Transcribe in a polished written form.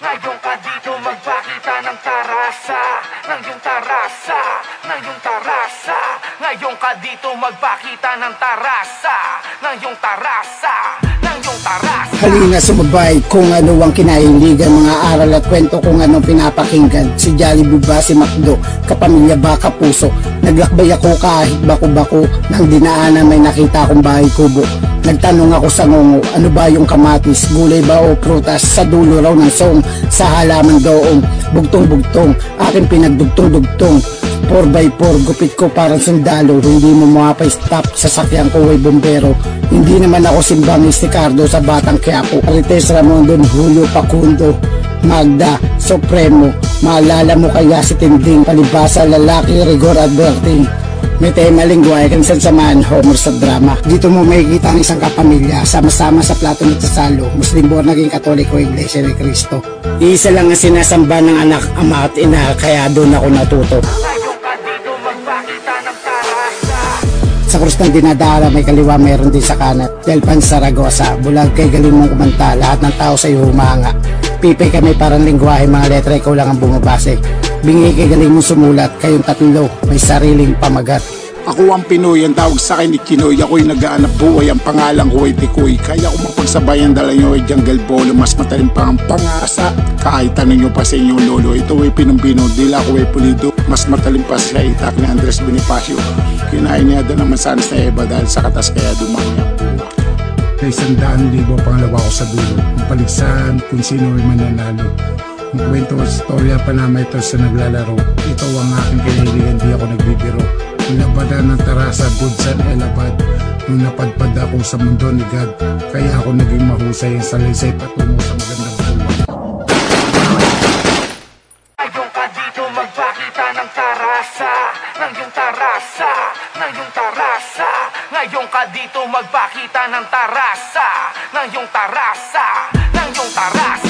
Ngayon ka dito magpakita ng tarasa, ng iyong tarasa, ng iyong tarasa. Ngayon ka dito magpakita ng tarasa, ng iyong tarasa, ng iyong tarasa. Halina sumabay kung ano ang kinahiligan, mga aral at kwento kung anong pinapakinggan. Si Jollibee ba, si Macdo, kapamilya ba, kapuso. Naglakbay ako kahit bako-bako, nang dinaanan may nakita akong bahay kubo. Nagtanong ako sa ngungo, ano ba yung kamatis, gulay ba o prutas, sa dulo raw ng song, sa halaman doong, bugtong-bugtong, aking pinagdugtong-dugtong. 4x4, gupit ko parang sundalo, hindi mo mapay-stop, sasakyan ko ay bombero. Hindi naman ako si Bangis Ricardo sa Batang Quiapo, Arites Ramondon, Julio Facundo, Magda, Supremo. Maalala mo kaya si Tinding, palibasa, lalaki, rigor at berting. May tema lingwahe kang samahan, Homer sa drama. Dito mo makikita ang isang kapamilya, sama-sama sa plato at sasalo, Muslim born naging Katoliko, Iglesia ni Cristo. Iisa lang ang sinasamba ng anak, ama at ina, kaya doon ako natuto. Sa krus ng dinadala may kaliwa, meron din sa kanan. Delpan Saragosa, bulag kay galing mong kumanta, lahat ng tao sa'yo humanga. Pipay kami parang lingwahe, mga letra ikaw lang ang bumabase. Bingi kay galing mong sumulat, kayong tatlo may sariling pamagat. Ako ang Pinoy, ang tawag sa akin ni Kinoy. Ako'y nag-aanap buhay, ang pangalan ko ay Tikoy. Kaya kung mapagsabayan dala nyo ay Jungle Bolo, mas matalim pa ang pangasa. Kahit tanong nyo pa sa inyong lolo, ito ay Pinumbino, dila ko ay Pulido. Mas matalim pa sa itak ni Andres Bonifacio. Kinain niya doon naman sana sa Eva dahil sa katas kaya dumami ang buwa. Kay 100,000 pangalawa ko sa dulo, ang paligsahan kung sino ay mananalo. Ang kwento at storya pa naman ito sa naglalaro. Ito ang aking kinahiligan, di ako nagbibiro. Nilabadan ng tarasa, goods and elabad. Nung napadpad ako sa mundo ni God, kaya ako naging mahusay ang salaysay patungo sa magandang buwan. Ngayon ka dito magpakita ng tarasa, ng iyong tarasa, ng iyong tarasa. Ngayon ka dito magpakita ng tarasa, ng iyong tarasa, ng iyong tarasa.